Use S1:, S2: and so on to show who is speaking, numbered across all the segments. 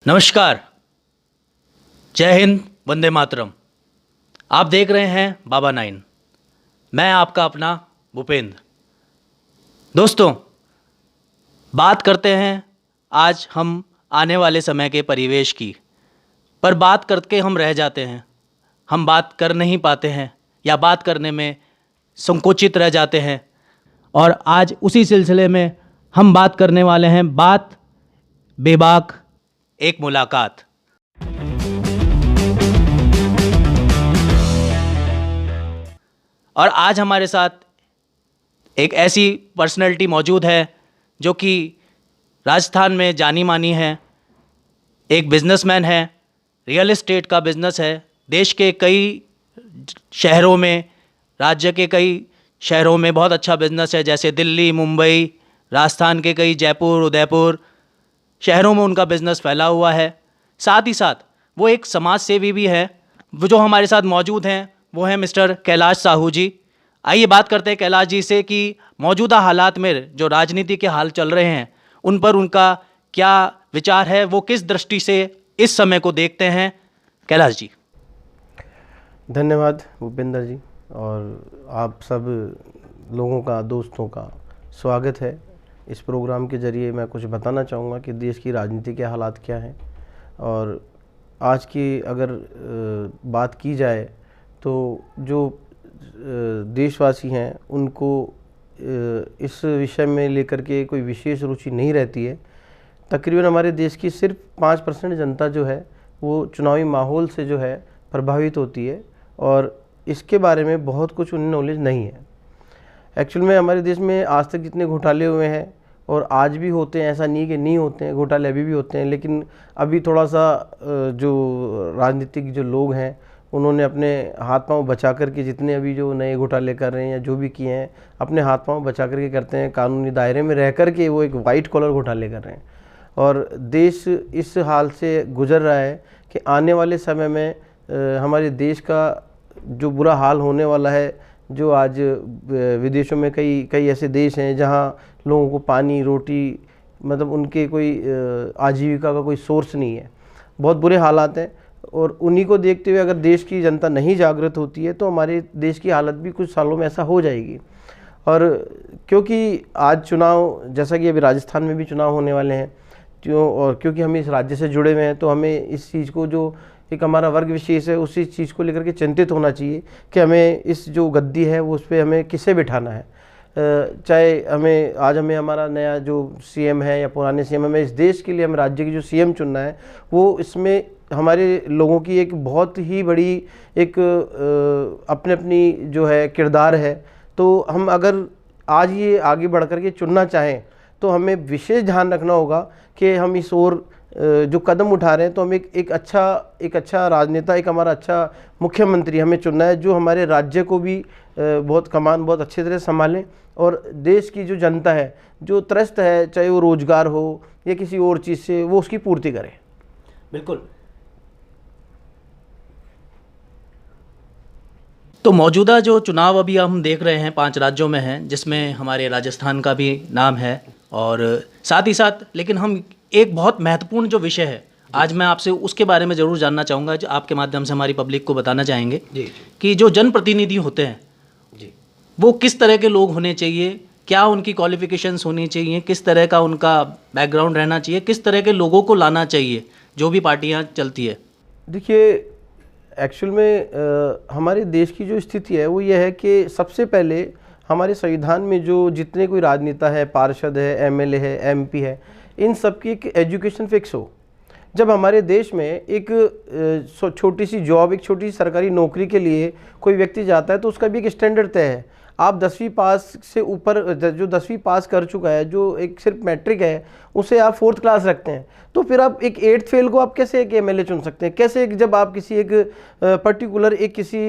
S1: नमस्कार, जय हिंद, वंदे मातरम। आप देख रहे हैं बाबा 9। मैं आपका अपना भूपेंद्र। दोस्तों, बात करते हैं आज हम आने वाले समय के परिवेश की, पर बात करके हम रह जाते हैं। हम बात कर नहीं पाते हैं या बात करने में संकोचित रह जाते हैं। और आज उसी सिलसिले में हम बात करने वाले हैं बात बेबाक एक मुलाकात। और आज हमारे साथ एक ऐसी पर्सनैलिटी मौजूद है जो कि राजस्थान में जानी मानी है। एक बिजनेसमैन है, रियल एस्टेट का बिजनेस है। देश के कई शहरों में, राज्य के कई शहरों में बहुत अच्छा बिजनेस है, जैसे दिल्ली, मुंबई, राजस्थान के कई जयपुर, उदयपुर शहरों में उनका बिजनेस फैला हुआ है। साथ ही साथ वो एक समाज सेवी भी है। वो जो हमारे साथ मौजूद हैं वो हैं मिस्टर कैलाश साहू जी। आइए बात करते हैं कैलाश जी से कि मौजूदा हालात में जो राजनीति के हाल चल रहे हैं उन पर उनका क्या विचार है, वो किस दृष्टि से इस समय को देखते हैं। कैलाश जी।
S2: धन्यवाद भूपेंद्र जी, और आप सब लोगों का, दोस्तों का स्वागत है। इस प्रोग्राम के ज़रिए मैं कुछ बताना चाहूँगा कि देश की राजनीति के हालात क्या हैं। और आज की अगर बात की जाए तो जो देशवासी हैं उनको इस विषय में लेकर के कोई विशेष रुचि नहीं रहती है। तकरीबन हमारे देश की सिर्फ 5% जनता जो है वो चुनावी माहौल से जो है प्रभावित होती है, और इसके बारे में बहुत कुछ उन्हें नॉलेज नहीं है। एक्चुअल में हमारे देश में आज तक जितने घोटाले हुए हैं, और आज भी होते हैं, ऐसा नहीं कि नहीं होते हैं, घोटाले अभी भी होते हैं, लेकिन अभी थोड़ा सा जो राजनीतिक जो लोग हैं उन्होंने अपने हाथ पांव बचा करके, जितने अभी जो नए घोटाले कर रहे हैं या जो भी किए हैं, अपने हाथ पांव बचा करके करते हैं। कानूनी दायरे में रह कर के वो एक वाइट कॉलर घोटाले कर रहे हैं, और देश इस हाल से गुजर रहा है कि आने वाले समय में हमारे देश का जो बुरा हाल होने वाला है। जो आज विदेशों में कई ऐसे देश हैं जहाँ लोगों को पानी, रोटी, मतलब उनके कोई आजीविका का कोई सोर्स नहीं है। बहुत बुरे हालात हैं, और उन्हीं को देखते हुए अगर देश की जनता नहीं जागृत होती है तो हमारे देश की हालत भी कुछ सालों में ऐसा हो जाएगी। और क्योंकि आज चुनाव, जैसा कि अभी राजस्थान में भी चुनाव होने वाले हैं, और क्योंकि हम इस राज्य से जुड़े हुए हैं तो हमें इस चीज़ को, जो एक हमारा वर्ग विशेष है, उसी चीज़ को लेकर के चिंतित होना चाहिए कि हमें इस जो गद्दी है वो उस पर हमें किसे बिठाना है। चाहे हमें हमारा नया जो सीएम है या पुराने सीएम, हमें इस देश के लिए, हम राज्य की जो सीएम चुनना है, वो इसमें हमारे लोगों की एक बहुत ही बड़ी एक अपने अपनी जो है किरदार है। तो हम अगर आज ये आगे बढ़ कर के चुनना चाहें तो हमें विशेष ध्यान रखना होगा कि हम इस ओर जो कदम उठा रहे हैं, तो हम एक अच्छा राजनेता, एक हमारा अच्छा मुख्यमंत्री हमें चुनना है, जो हमारे राज्य को भी बहुत अच्छे तरह संभालें, और देश की जो जनता है जो त्रस्त है, चाहे वो रोजगार हो या किसी और चीज़ से, वो उसकी पूर्ति करें।
S1: बिल्कुल। तो मौजूदा जो चुनाव अभी हम देख रहे हैं 5 राज्यों में हैं, जिसमें हमारे राजस्थान का भी नाम है, और साथ ही साथ लेकिन हम एक बहुत महत्वपूर्ण जो विषय है आज मैं आपसे उसके बारे में ज़रूर जानना चाहूँगा, जो आपके माध्यम से हमारी पब्लिक को बताना चाहेंगे कि जो जनप्रतिनिधि होते हैं वो किस तरह के लोग होने चाहिए, क्या उनकी क्वालिफिकेशंस होनी चाहिए, किस तरह का उनका बैकग्राउंड रहना चाहिए, किस तरह के लोगों को लाना चाहिए जो भी पार्टियाँ चलती है।
S2: देखिए, एक्चुअल में हमारे देश की जो स्थिति है वो ये है कि सबसे पहले हमारे संविधान में जो जितने कोई राजनेता है, पार्षद है, एमएलए है, एमपी है, इन सब की एक एजुकेशन फिक्स हो। जब हमारे देश में एक छोटी सी जॉब, एक छोटी सी सरकारी नौकरी के लिए कोई व्यक्ति जाता है तो उसका भी एक स्टैंडर्ड तय है। आप 10वीं पास से ऊपर, जो 10वीं पास कर चुका है, जो एक सिर्फ मैट्रिक है, उसे आप 4th क्लास रखते हैं, तो फिर आप एक 8th फेल को आप कैसे एक एमएलए चुन सकते हैं? कैसे जब आप किसी एक पर्टिकुलर एक किसी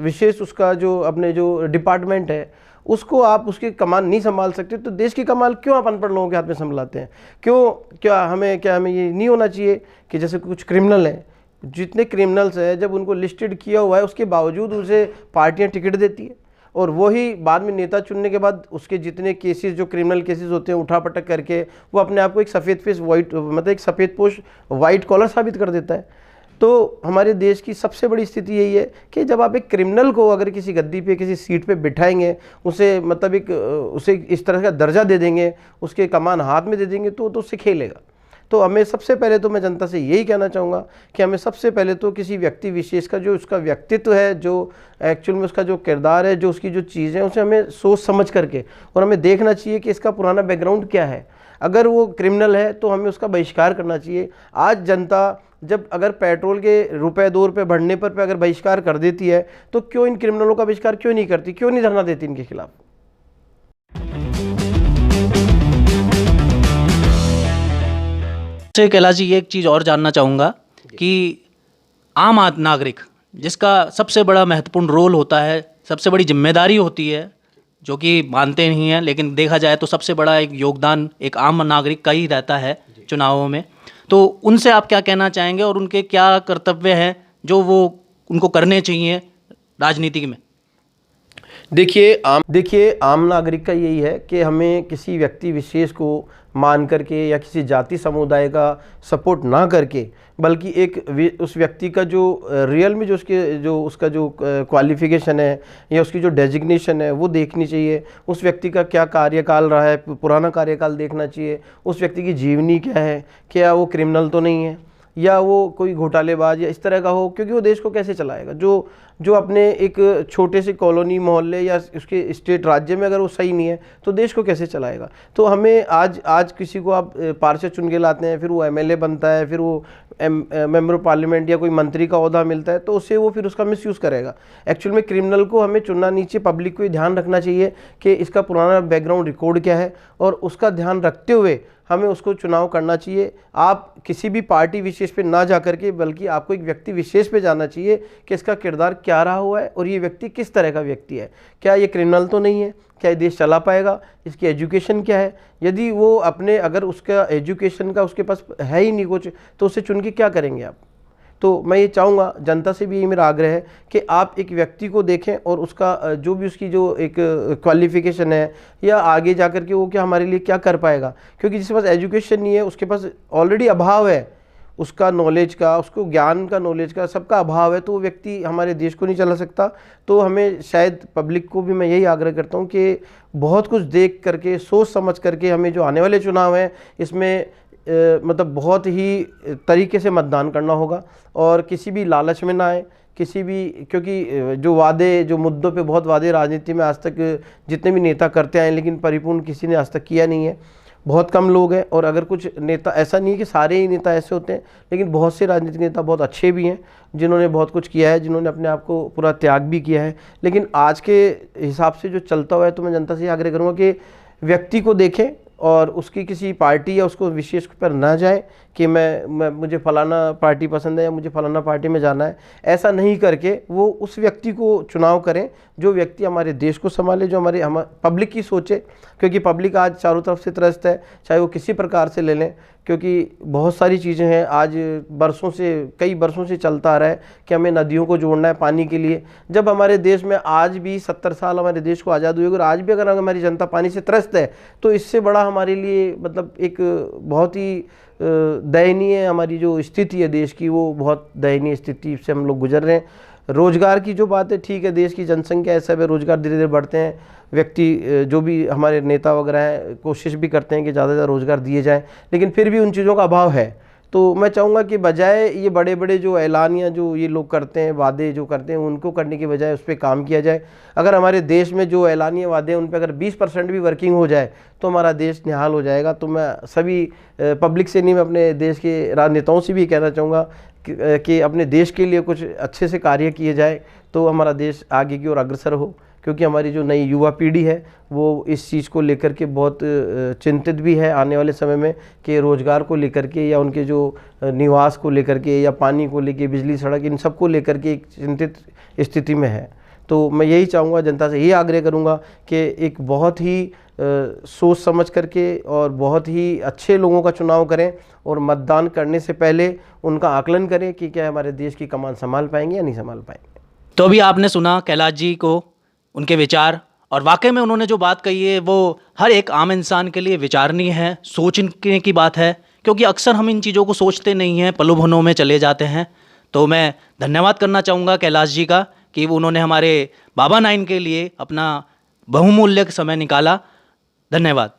S2: विशेष उसका जो अपने जो डिपार्टमेंट है उसको आप उसकी कमान नहीं संभाल सकते, तो देश की कमान क्यों आप अनपढ़ लोगों के हाथ में संभालते हैं? क्या हमें ये नहीं होना चाहिए कि जैसे कुछ क्रिमिनल हैं, जितने क्रिमिनल्स हैं, जब उनको लिस्टेड किया हुआ है उसके बावजूद उसे पार्टियां टिकट देती है, और वही बाद में नेता चुनने के बाद उसके जितने केसेस जो क्रिमिनल केसेस होते हैं उठापटक करके वो अपने आप को एक सफ़ेद फेस वाइट मतलब एक सफ़ेद पोश वाइट कॉलर साबित कर देता है। तो हमारे देश की सबसे बड़ी स्थिति यही है कि जब आप एक क्रिमिनल को अगर किसी गद्दी पे किसी सीट पे बिठाएंगे, उसे मतलब उसे इस तरह का दर्जा दे देंगे, उसके कमान हाथ में दे देंगे तो उससे खेलेगा। तो हमें सबसे पहले तो मैं जनता से यही कहना चाहूँगा कि हमें सबसे पहले तो किसी व्यक्ति विशेष का जो उसका व्यक्तित्व है, जो एक्चुअल में उसका जो किरदार है, जो उसकी जो चीज़ें हैं, उसे हमें सोच समझ करके और हमें देखना चाहिए कि इसका पुराना बैकग्राउंड क्या है। अगर वो क्रिमिनल है तो हमें उसका बहिष्कार करना चाहिए। आज जनता जब अगर पेट्रोल के रुपए 2 रुपये बढ़ने पर अगर बहिष्कार कर देती है तो क्यों इन क्रिमिनलों का बहिष्कार क्यों नहीं करती, क्यों नहीं धरना देती इनके खिलाफ।
S1: से कैलाश जी, ये एक चीज़ और जानना चाहूँगा कि आम नागरिक जिसका सबसे बड़ा महत्वपूर्ण रोल होता है, सबसे बड़ी जिम्मेदारी होती है, जो कि मानते नहीं हैं लेकिन देखा जाए तो सबसे बड़ा एक योगदान एक आम नागरिक का ही रहता है चुनावों में, तो उनसे आप क्या कहना चाहेंगे और उनके क्या कर्तव्य हैं जो वो उनको करने चाहिए राजनीति में?
S2: देखिए आम नागरिक का यही है कि हमें किसी व्यक्ति विशेष को मान करके या किसी जाति समुदाय का सपोर्ट ना करके, बल्कि एक उस व्यक्ति का जो रियल में जो उसका जो क्वालिफिकेशन है या उसकी जो डेजिग्नेशन है वो देखनी चाहिए। उस व्यक्ति का क्या कार्यकाल रहा है, पुराना कार्यकाल देखना चाहिए। उस व्यक्ति की जीवनी क्या है, क्या वो क्रिमिनल तो नहीं है या वो कोई घोटालेबाज या इस तरह का हो, क्योंकि वो देश को कैसे चलाएगा। जो अपने एक छोटे से कॉलोनी मोहल्ले या उसके स्टेट राज्य में अगर वो सही नहीं है तो देश को कैसे चलाएगा। तो हमें आज किसी को आप पार्षद चुन के लाते हैं, फिर वो एमएलए बनता है, फिर वो मेंबर ऑफ पार्लियामेंट या कोई मंत्री का ओहदा मिलता है तो उससे वो फिर उसका मिसयूज़ करेगा। एक्चुअल में क्रिमिनल को हमें चुनना नहीं चाहिए, पब्लिक को ये ध्यान रखना चाहिए कि इसका पुराना बैकग्राउंड रिकॉर्ड क्या है और उसका ध्यान रखते हुए हमें उसको चुनाव करना चाहिए। आप किसी भी पार्टी विशेष पे ना जा करके बल्कि आपको एक व्यक्ति विशेष पे जाना चाहिए कि इसका किरदार क्या रहा हुआ है और ये व्यक्ति किस तरह का व्यक्ति है, क्या ये क्रिमिनल तो नहीं है, क्या ये देश चला पाएगा, इसकी एजुकेशन क्या है। यदि वो अपने अगर उसका एजुकेशन का उसके पास है ही नहीं कुछ तो उसे चुन के क्या करेंगे आप। तो मैं ये चाहूँगा, जनता से भी यही मेरा आग्रह है कि आप एक व्यक्ति को देखें और उसका जो भी उसकी जो एक क्वालिफिकेशन है या आगे जा कर के वो क्या हमारे लिए क्या कर पाएगा। क्योंकि जिसके पास एजुकेशन नहीं है उसके पास ऑलरेडी अभाव है उसका नॉलेज का, उसको ज्ञान का, नॉलेज का, सबका अभाव है, तो वो व्यक्ति हमारे देश को नहीं चला सकता। तो हमें शायद पब्लिक को भी मैं यही आग्रह करता हूँ कि बहुत कुछ देख करके सोच समझ करके हमें जो आने वाले चुनाव हैं इसमें मतलब बहुत ही तरीके से मतदान करना होगा और किसी भी लालच में ना आए, किसी भी, क्योंकि जो वादे, जो मुद्दों पे बहुत वादे राजनीति में आज तक जितने भी नेता करते आए लेकिन परिपूर्ण किसी ने आज तक किया नहीं है। बहुत कम लोग हैं और अगर कुछ नेता, ऐसा नहीं है कि सारे ही नेता ऐसे होते हैं, लेकिन बहुत से राजनीतिक नेता बहुत अच्छे भी हैं जिन्होंने बहुत कुछ किया है, जिन्होंने अपने आप को पूरा त्याग भी किया है। लेकिन आज के हिसाब से जो चलता हुआ है तो मैं जनता से आग्रह करूँगा कि व्यक्ति को देखें और उसकी किसी पार्टी या उसको विशेष पर ना जाए कि मैं मुझे फलाना पार्टी पसंद है या मुझे फलाना पार्टी में जाना है। ऐसा नहीं करके वो उस व्यक्ति को चुनाव करें जो व्यक्ति हमारे देश को संभाले, जो हम पब्लिक की सोचे। क्योंकि पब्लिक आज चारों तरफ से त्रस्त है, चाहे वो किसी प्रकार से ले लें, क्योंकि बहुत सारी चीज़ें हैं। आज कई बरसों से चलता आ रहा है कि हमें नदियों को जोड़ना है पानी के लिए। जब हमारे देश में आज भी 70 साल हमारे देश को आज़ाद हुए और आज भी अगर हमारी जनता पानी से त्रस्त है तो इससे बड़ा हमारे लिए मतलब एक बहुत ही दयनीय हमारी जो स्थिति है देश की, वो बहुत दयनीय स्थिति से हम लोग गुजर रहे हैं। रोज़गार की जो बात है, ठीक है, देश की जनसंख्या ऐसा है, रोज़गार धीरे धीरे बढ़ते हैं। व्यक्ति जो भी हमारे नेता वगैरह हैं कोशिश भी करते हैं कि ज़्यादा से ज़्यादा रोज़गार दिए जाएं, लेकिन फिर भी उन चीज़ों का अभाव है। तो मैं चाहूँगा कि बजाय ये बड़े बड़े जो ऐलान या जो ये लोग करते हैं, वादे जो करते हैं, उनको करने की बजाय उस पर काम किया जाए। अगर हमारे देश में जो ऐलानिया वादे हैं उन पर अगर 20% भी वर्किंग हो जाए तो हमारा देश निहाल हो जाएगा। तो मैं सभी पब्लिक से नहीं, मैं अपने देश के राजनेताओं से भी कहना चाहूँगा कि अपने देश के लिए कुछ अच्छे से कार्य किए जाए तो हमारा देश आगे की ओर अग्रसर हो। क्योंकि हमारी जो नई युवा पीढ़ी है वो इस चीज़ को लेकर के बहुत चिंतित भी है आने वाले समय में कि रोज़गार को लेकर के या उनके जो निवास को लेकर के या पानी को लेकर, बिजली, सड़क, इन सब को लेकर के एक चिंतित स्थिति में है। तो मैं यही चाहूँगा, जनता से यही आग्रह करूँगा कि एक बहुत ही सोच समझ करके और बहुत ही अच्छे लोगों का चुनाव करें और मतदान करने से पहले उनका आकलन करें कि क्या हमारे देश की कमान संभाल पाएंगे या नहीं संभाल पाएंगे।
S1: तो अभी आपने सुना कैलाश जी को उनके विचार, और वाकई में उन्होंने जो बात कही है वो हर एक आम इंसान के लिए विचारणीय है, सोचने की बात है, क्योंकि अक्सर हम इन चीज़ों को सोचते नहीं हैं, पलोभनों में चले जाते हैं। तो मैं धन्यवाद करना चाहूँगा कैलाश जी का कि उन्होंने हमारे बाबा 9 के लिए अपना बहुमूल्य समय निकाला। धन्यवाद।